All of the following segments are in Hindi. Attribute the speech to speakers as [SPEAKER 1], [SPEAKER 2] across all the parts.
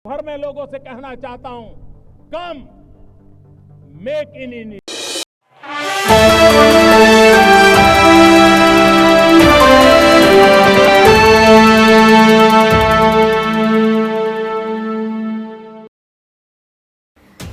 [SPEAKER 1] भर में लोगों से कहना चाहता हूं, कम मेक इन इंडिया।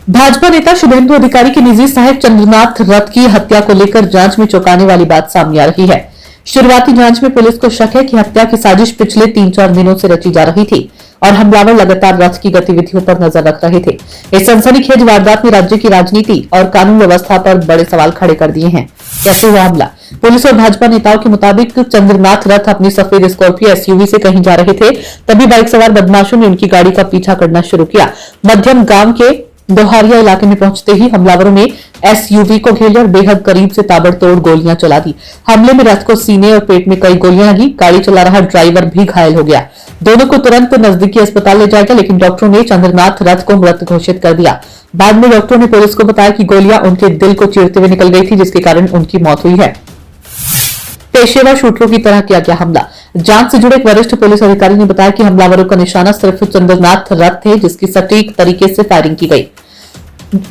[SPEAKER 2] भाजपा नेता शुभेंदु अधिकारी के निजी सहायक चंद्रनाथ रथ की हत्या को लेकर जांच में चौंकाने वाली बात सामने आ रही है। शुरुआती जांच में पुलिस को शक है कि हत्या की साजिश पिछले 3-4 दिनों से रची जा रही थी और हमलावर लगातार रथ की गतिविधियों पर नजर रख रहे थे। इस सनसनीखेज वारदात ने राज्य की राजनीति और कानून व्यवस्था पर बड़े सवाल खड़े कर दिए हैं। कैसे हुआ हमला? पुलिस और भाजपा नेताओं के मुताबिक चंद्रनाथ रथ अपनी सफेद स्कॉर्पियो एसयूवी से कहीं जा रहे थे, तभी बाइक सवार बदमाशों ने उनकी गाड़ी का पीछा करना शुरू किया। मध्यम गांव के दोहारिया इलाके में पहुंचते ही हमलावरों ने एसयूवी को घेर और बेहद करीब से ताबड़तोड़ गोलियां चला दी। हमले में रथ को सीने और पेट में कई गोलियां लगी। गाड़ी चला रहा ड्राइवर भी घायल हो गया। दोनों को तुरंत नजदीकी अस्पताल ले जाया गया, लेकिन डॉक्टरों ने चंद्रनाथ रथ को मृत घोषित कर दिया। बाद में डॉक्टरों ने पुलिस को बताया कि गोलियां उनके दिल को चीरते हुए निकल गई थी, जिसके कारण उनकी मौत हुई है। पेशेवर शूटरों की तरह किया गया हमला। जांच से जुड़े एक वरिष्ठ पुलिस अधिकारी ने बताया कि हमलावरों का निशाना सिर्फ चंद्रनाथ रथ थे, जिसकी सटीक तरीके से फायरिंग की गई।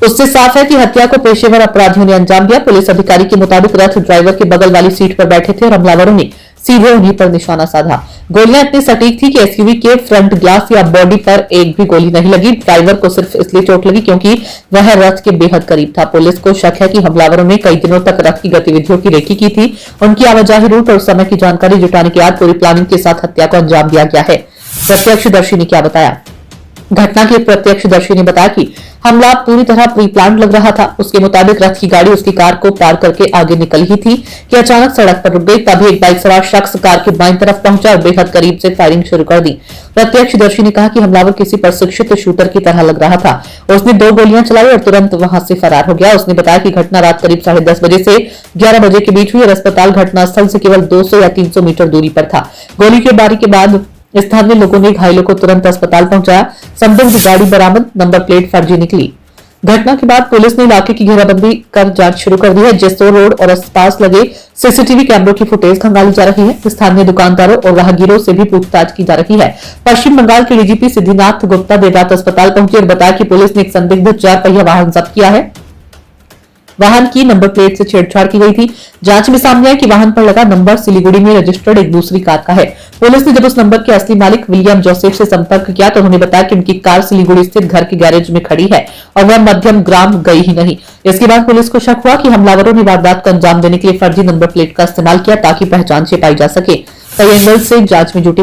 [SPEAKER 2] उससे साफ है कि हत्या को पेशेवर अपराधियों ने अंजाम दिया। पुलिस अधिकारी के मुताबिक रथ ड्राइवर के बगल वाली सीट पर बैठे थे और हमलावरों ने सीधे उन्हीं पर निशाना साधा। गोलियां इतनी सटीक थी कि एसयूवी के फ्रंट ग्लास या बॉडी पर एक भी गोली नहीं लगी। ड्राइवर को सिर्फ इसलिए चोट लगी क्योंकि वह रथ के बेहद करीब था। पुलिस को शक है कि हमलावरों ने कई दिनों तक रथ की गतिविधियों की रेकी की थी। उनकी आवाजाही रूट और समय की जानकारी जुटाने के बाद पूरी प्लानिंग के साथ हत्या को अंजाम दिया गया है। प्रत्यक्षदर्शी ने क्या बताया? घटना के प्रत्यक्षदर्शी ने बताया कि हमला पूरी तरह प्री प्लान लग रहा था। उसके मुताबिक रथ की गाड़ी उसकी कार को पार करके आगे निकल ही थी कि अचानक सड़क पर रुक गई। तभी एक बाइक सवार शख्स कार के बाईं तरफ पहुंचा और बेहद करीब से फायरिंग शुरू कर दी। प्रत्यक्षदर्शी ने कहा कि हमलावर किसी प्रशिक्षित शूटर की तरह लग रहा था। उसने 2 गोलियां चलाई और तुरंत वहां से फरार हो गया। उसने बताया कि घटना रात करीब 10:30 बजे से 11 बजे के बीच हुई और अस्पताल घटनास्थल से केवल 200 या 300 मीटर दूरी पर था। गोली के बारी के बाद स्थानीय लोगों ने घायलों को तुरंत अस्पताल पहुंचाया। संदिग्ध गाड़ी बरामद, नंबर प्लेट फर्जी निकली। घटना के बाद पुलिस ने इलाके की घेराबंदी कर जांच शुरू कर दी है। जसोर रोड और आसपास लगे सीसीटीवी कैमरों की फुटेज खंगाली जा रही है। स्थानीय दुकानदारों और राहगीरों से भी पूछताछ की जा रही है। पश्चिम बंगाल के डीजीपी सिद्धिनाथ गुप्ता देर रात अस्पताल पहुंचे और बताया कि पुलिस ने एक संदिग्ध 4 पहिया वाहन जब्त किया है। वाहन की नंबर प्लेट से छेड़छाड़ की गई थी। जांच में सामने आया कि वाहन पर लगा नंबर सिलीगुड़ी में रजिस्टर्ड एक दूसरी कार का है। पुलिस ने जब उस नंबर के असली मालिक विलियम जोसेफ से संपर्क किया तो उन्होंने बताया कि उनकी कार सिलीगुड़ी स्थित घर के गैरेज में खड़ी है और वह मध्यम ग्राम गई ही नहीं। इसके बाद पुलिस को शक हुआ कि हमलावरों ने वारदात को अंजाम देने के लिए फर्जी नंबर प्लेट का इस्तेमाल किया ताकि पहचान छिपाई जा सके। कई एंगल से जांच में जुटी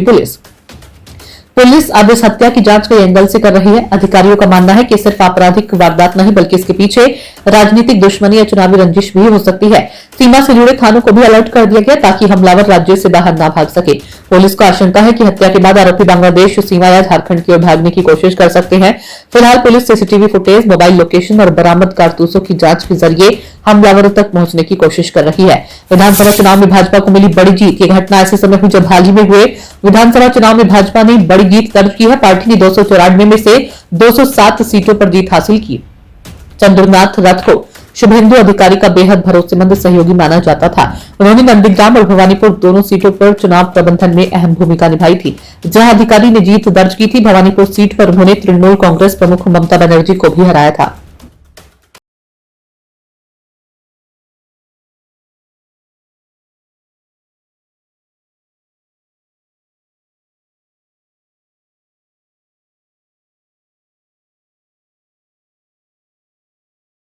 [SPEAKER 2] पुलिस अब इस हत्या की जांच कई एंगल से कर रही है। अधिकारियों का मानना है कि सिर्फ आपराधिक वारदात नहीं बल्कि इसके पीछे राजनीतिक दुश्मनी या चुनावी रंजिश भी हो सकती है। सीमा से जुड़े थानों को भी अलर्ट कर दिया गया ताकि हमलावर राज्य से बाहर ना भाग सके। पुलिस को आशंका है कि हत्या के बाद आरोपी बांग्लादेश सीमा या झारखंड की ओर भागने की कोशिश कर सकते हैं। फिलहाल police CCTV footage, mobile location और बरामद कारतूसों की जांच के जरिए हमलावरों तक पहुंचने की कोशिश कर रही है। विधानसभा चुनाव में भाजपा को मिली बड़ी जीत। ये घटना ऐसे समय हुई जब हाल ही में हुए विधानसभा चुनाव में भाजपा ने बड़ी जीत दर्ज की है। पार्टी ने 294 में से 207 सीटों पर जीत हासिल की। चंद्रनाथ रथ को शुभेंदु अधिकारी का बेहद भरोसेमंद सहयोगी माना जाता था। उन्होंने नंदीग्राम और भवानीपुर दोनों सीटों पर चुनाव प्रबंधन में अहम भूमिका निभाई थी। जहां अधिकारी ने जीत दर्ज की थी, भवानीपुर सीट पर उन्होंने तृणमूल कांग्रेस प्रमुख ममता बनर्जी को भी हराया था।